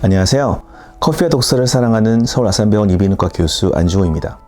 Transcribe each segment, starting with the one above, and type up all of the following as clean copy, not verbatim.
안녕하세요. 커피와 독서를 사랑하는 서울아산병원 이비인후과 교수 안중호입니다.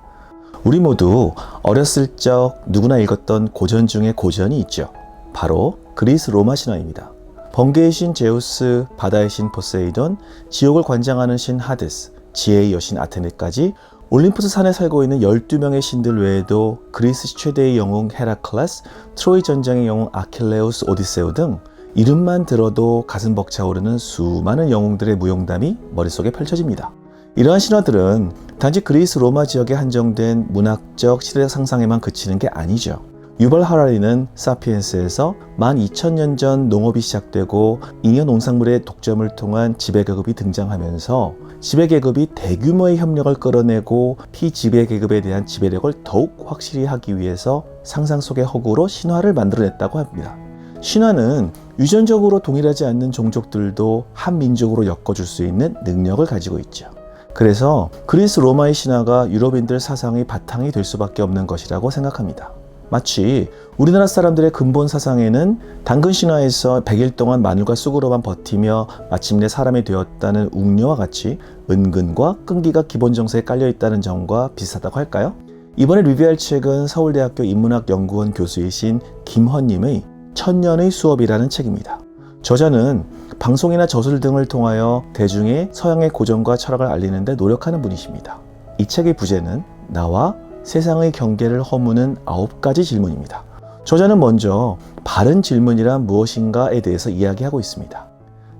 우리 모두 어렸을 적 누구나 읽었던 고전 중에 고전이 있죠. 바로 그리스 로마 신화입니다. 번개의 신 제우스, 바다의 신 포세이돈, 지옥을 관장하는 신 하데스, 지혜의 여신 아테네까지 올림푸스 산에 살고 있는 12명의 신들 외에도 그리스 최대의 영웅 헤라클레스, 트로이 전쟁의 영웅 아킬레우스, 오디세우 등 이름만 들어도 가슴 벅차오르는 수많은 영웅들의 무용담이 머릿속에 펼쳐집니다. 이러한 신화들은 단지 그리스 로마 지역에 한정된 문학적 시대적 상상에만 그치는 게 아니죠. 유발 하라리는 사피엔스에서 12,000년 전 농업이 시작되고 잉여 농산물의 독점을 통한 지배계급이 등장하면서 지배계급이 대규모의 협력을 끌어내고 피지배계급에 대한 지배력을 더욱 확실히 하기 위해서 상상 속의 허구로 신화를 만들어냈다고 합니다. 신화는 유전적으로 동일하지 않는 종족들도 한 민족으로 엮어줄 수 있는 능력을 가지고 있죠. 그래서 그리스 로마의 신화가 유럽인들 사상의 바탕이 될 수밖에 없는 것이라고 생각합니다. 마치 우리나라 사람들의 근본 사상에는 당근 신화에서 100일 동안 마늘과 쑥으로만 버티며 마침내 사람이 되었다는 웅녀와 같이 은근과 끈기가 기본 정서에 깔려있다는 점과 비슷하다고 할까요? 이번에 리뷰할 책은 서울대학교 인문학연구원 교수이신 김헌님의 천년의 수업이라는 책입니다. 저자는 방송이나 저술 등을 통하여 대중의 서양의 고전과 철학을 알리는 데 노력하는 분이십니다. 이 책의 부제는 나와 세상의 경계를 허무는 9가지 질문입니다. 저자는 먼저 바른 질문이란 무엇인가에 대해서 이야기하고 있습니다.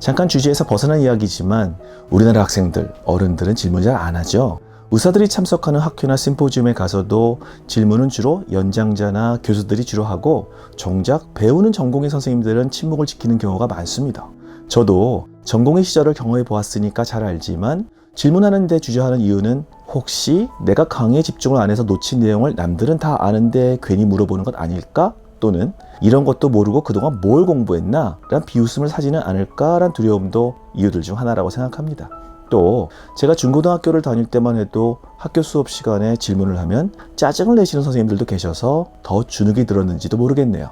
잠깐 주제에서 벗어난 이야기지만 우리나라 학생들, 어른들은 질문 잘 안 하죠. 의사들이 참석하는 학회나 심포지움에 가서도 질문은 주로 연장자나 교수들이 주로 하고 정작 배우는 전공의 선생님들은 침묵을 지키는 경우가 많습니다. 저도 전공의 시절을 경험해 보았으니까 잘 알지만 질문하는 데 주저하는 이유는 혹시 내가 강의에 집중을 안 해서 놓친 내용을 남들은 다 아는데 괜히 물어보는 것 아닐까? 또는 이런 것도 모르고 그동안 뭘 공부했나? 란 비웃음을 사지는 않을까? 란 두려움도 이유들 중 하나라고 생각합니다. 또 제가 중고등학교를 다닐 때만 해도 학교 수업 시간에 질문을 하면 짜증을 내시는 선생님들도 계셔서 더 주눅이 들었는지도 모르겠네요.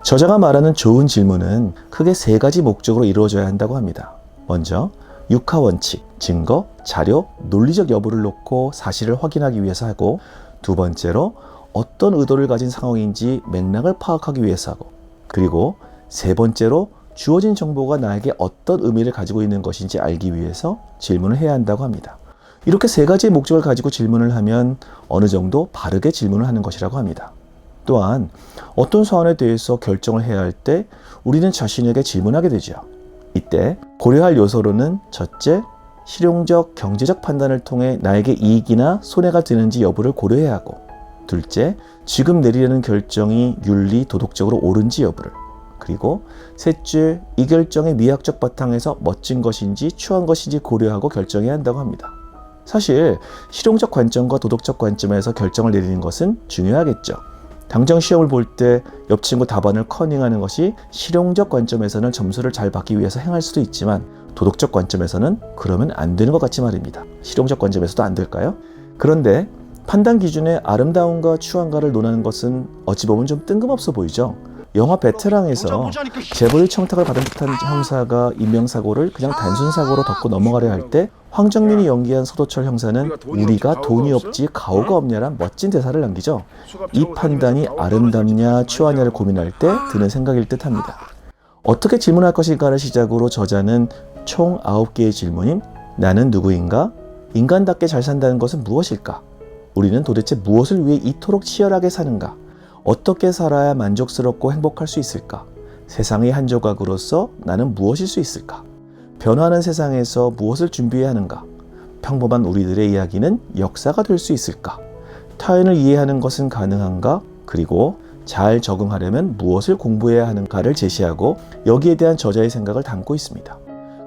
저자가 말하는 좋은 질문은 크게 3가지 목적으로 이루어져야 한다고 합니다. 먼저 육하원칙, 증거, 자료, 논리적 여부를 놓고 사실을 확인하기 위해서 하고, 두 번째로 어떤 의도를 가진 상황인지 맥락을 파악하기 위해서 하고, 그리고 세 번째로 주어진 정보가 나에게 어떤 의미를 가지고 있는 것인지 알기 위해서 질문을 해야 한다고 합니다. 이렇게 3가지의 목적을 가지고 질문을 하면 어느 정도 바르게 질문을 하는 것이라고 합니다. 또한 어떤 사안에 대해서 결정을 해야 할 때 우리는 자신에게 질문하게 되죠. 이때 고려할 요소로는 첫째, 실용적, 경제적 판단을 통해 나에게 이익이나 손해가 되는지 여부를 고려해야 하고, 둘째, 지금 내리려는 결정이 윤리, 도덕적으로 옳은지 여부를, 그리고 셋째, 이 결정의 미학적 바탕에서 멋진 것인지 추한 것인지 고려하고 결정해야 한다고 합니다. 사실 실용적 관점과 도덕적 관점에서 결정을 내리는 것은 중요하겠죠. 당장 시험을 볼 때 옆 친구 답안을 커닝하는 것이 실용적 관점에서는 점수를 잘 받기 위해서 행할 수도 있지만 도덕적 관점에서는 그러면 안 되는 것 같지 말입니다. 실용적 관점에서도 안 될까요? 그런데 판단 기준의 아름다움과 추한가를 논하는 것은 어찌 보면 좀 뜬금없어 보이죠. 영화 베테랑에서 재벌의 청탁을 받은 듯한 형사가 인명사고를 그냥 단순 사고로 덮고 넘어가려 할 때 황정민이 연기한 서도철 형사는 우리가 돈이 없지 가오가 없냐란 멋진 대사를 남기죠. 이 판단이 아름답냐 추하냐를 고민할 때 드는 생각일 듯합니다. 어떻게 질문할 것인가를 시작으로 저자는 총 9개의 질문인 나는 누구인가? 인간답게 잘 산다는 것은 무엇일까? 우리는 도대체 무엇을 위해 이토록 치열하게 사는가? 어떻게 살아야 만족스럽고 행복할 수 있을까? 세상의 한 조각으로서 나는 무엇일 수 있을까? 변화하는 세상에서 무엇을 준비해야 하는가? 평범한 우리들의 이야기는 역사가 될 수 있을까? 타인을 이해하는 것은 가능한가? 그리고 잘 적응하려면 무엇을 공부해야 하는가를 제시하고 여기에 대한 저자의 생각을 담고 있습니다.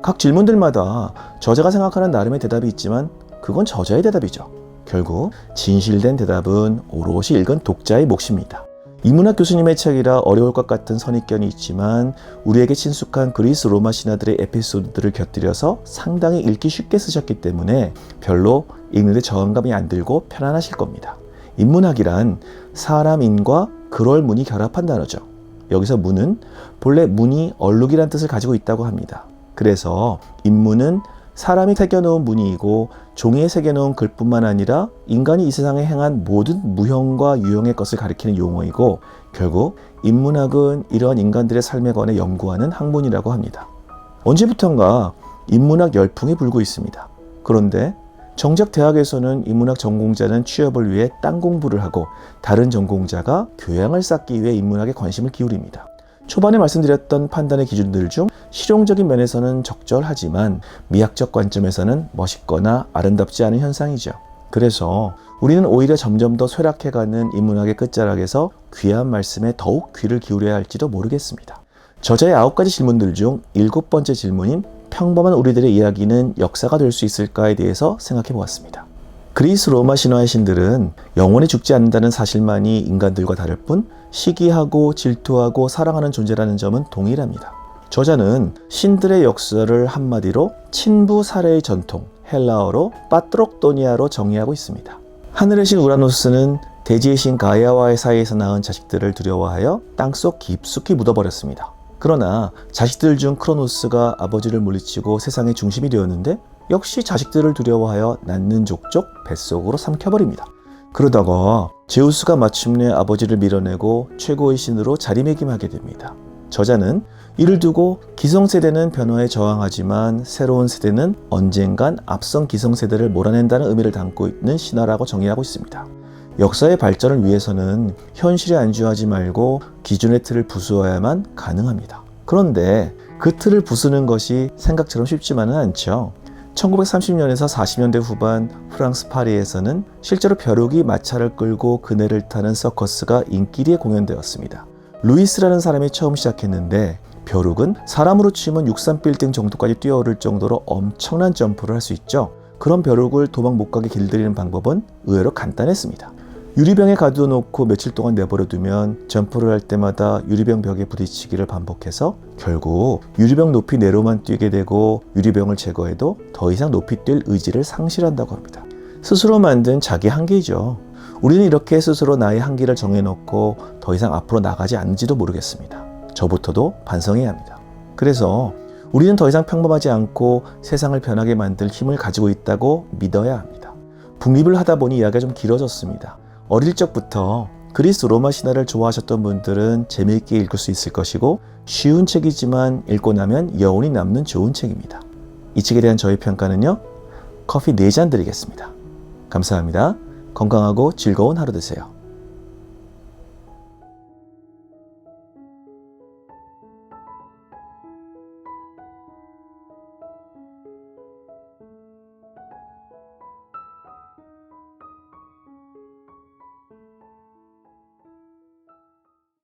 각 질문들마다 저자가 생각하는 나름의 대답이 있지만 그건 저자의 대답이죠. 결국 진실된 대답은 오롯이 읽은 독자의 몫입니다. 인문학 교수님의 책이라 어려울 것 같은 선입견이 있지만 우리에게 친숙한 그리스 로마 신화들의 에피소드들을 곁들여서 상당히 읽기 쉽게 쓰셨기 때문에 별로 읽는데 저항감이 안 들고 편안하실 겁니다. 인문학이란 사람인과 그럴문이 결합한 단어죠. 여기서 문은 본래 문이 얼룩이란 뜻을 가지고 있다고 합니다. 그래서 인문은 사람이 새겨놓은 무늬이고 종이에 새겨놓은 글뿐만 아니라 인간이 이 세상에 행한 모든 무형과 유형의 것을 가리키는 용어이고 결국 인문학은 이러한 인간들의 삶에 관해 연구하는 학문이라고 합니다. 언제부턴가 인문학 열풍이 불고 있습니다. 그런데 정작 대학에서는 인문학 전공자는 취업을 위해 딴 공부를 하고 다른 전공자가 교양을 쌓기 위해 인문학에 관심을 기울입니다. 초반에 말씀드렸던 판단의 기준들 중 실용적인 면에서는 적절하지만 미학적 관점에서는 멋있거나 아름답지 않은 현상이죠. 그래서 우리는 오히려 점점 더 쇠락해가는 인문학의 끝자락에서 귀한 말씀에 더욱 귀를 기울여야 할지도 모르겠습니다. 저자의 9가지 질문들 중 7번째 질문인 평범한 우리들의 이야기는 역사가 될 수 있을까에 대해서 생각해 보았습니다. 그리스 로마 신화의 신들은 영원히 죽지 않는다는 사실만이 인간들과 다를 뿐 시기하고 질투하고 사랑하는 존재라는 점은 동일합니다. 저자는 신들의 역사를 한마디로 친부 살해의 전통, 헬라어로 빠트록도니아로 정의하고 있습니다. 하늘의 신 우라노스는 대지의 신 가이아와의 사이에서 낳은 자식들을 두려워하여 땅속 깊숙이 묻어버렸습니다. 그러나 자식들 중 크로노스가 아버지를 물리치고 세상의 중심이 되었는데 역시 자식들을 두려워하여 낳는 족족 뱃속으로 삼켜버립니다. 그러다가 제우스가 마침내 아버지를 밀어내고 최고의 신으로 자리매김하게 됩니다. 저자는 이를 두고 기성세대는 변화에 저항하지만 새로운 세대는 언젠간 앞선 기성세대를 몰아낸다는 의미를 담고 있는 신화라고 정의하고 있습니다. 역사의 발전을 위해서는 현실에 안주하지 말고 기존의 틀을 부수어야만 가능합니다. 그런데 그 틀을 부수는 것이 생각처럼 쉽지만은 않죠. 1930년에서 40년대 후반 프랑스 파리에서는 실제로 벼룩이 마차를 끌고 그네를 타는 서커스가 인기리에 공연되었습니다. 루이스라는 사람이 처음 시작했는데 벼룩은 사람으로 치면 63빌딩 정도까지 뛰어오를 정도로 엄청난 점프를 할 수 있죠. 그런 벼룩을 도망 못 가게 길들이는 방법은 의외로 간단했습니다. 유리병에 가둬놓고 며칠 동안 내버려두면 점프를 할 때마다 유리병 벽에 부딪히기를 반복해서 결국 유리병 높이 내로만 뛰게 되고 유리병을 제거해도 더 이상 높이 뛸 의지를 상실한다고 합니다. 스스로 만든 자기 한계이죠. 우리는 이렇게 스스로 나의 한계를 정해놓고 더 이상 앞으로 나가지 않는지도 모르겠습니다. 저부터도 반성해야 합니다. 그래서 우리는 더 이상 평범하지 않고 세상을 변하게 만들 힘을 가지고 있다고 믿어야 합니다. 북립을 하다 보니 이야기가 좀 길어졌습니다. 어릴 적부터 그리스 로마 신화를 좋아하셨던 분들은 재미있게 읽을 수 있을 것이고 쉬운 책이지만 읽고 나면 여운이 남는 좋은 책입니다. 이 책에 대한 저의 평가는요. 커피 4잔 드리겠습니다. 감사합니다. 건강하고 즐거운 하루 되세요.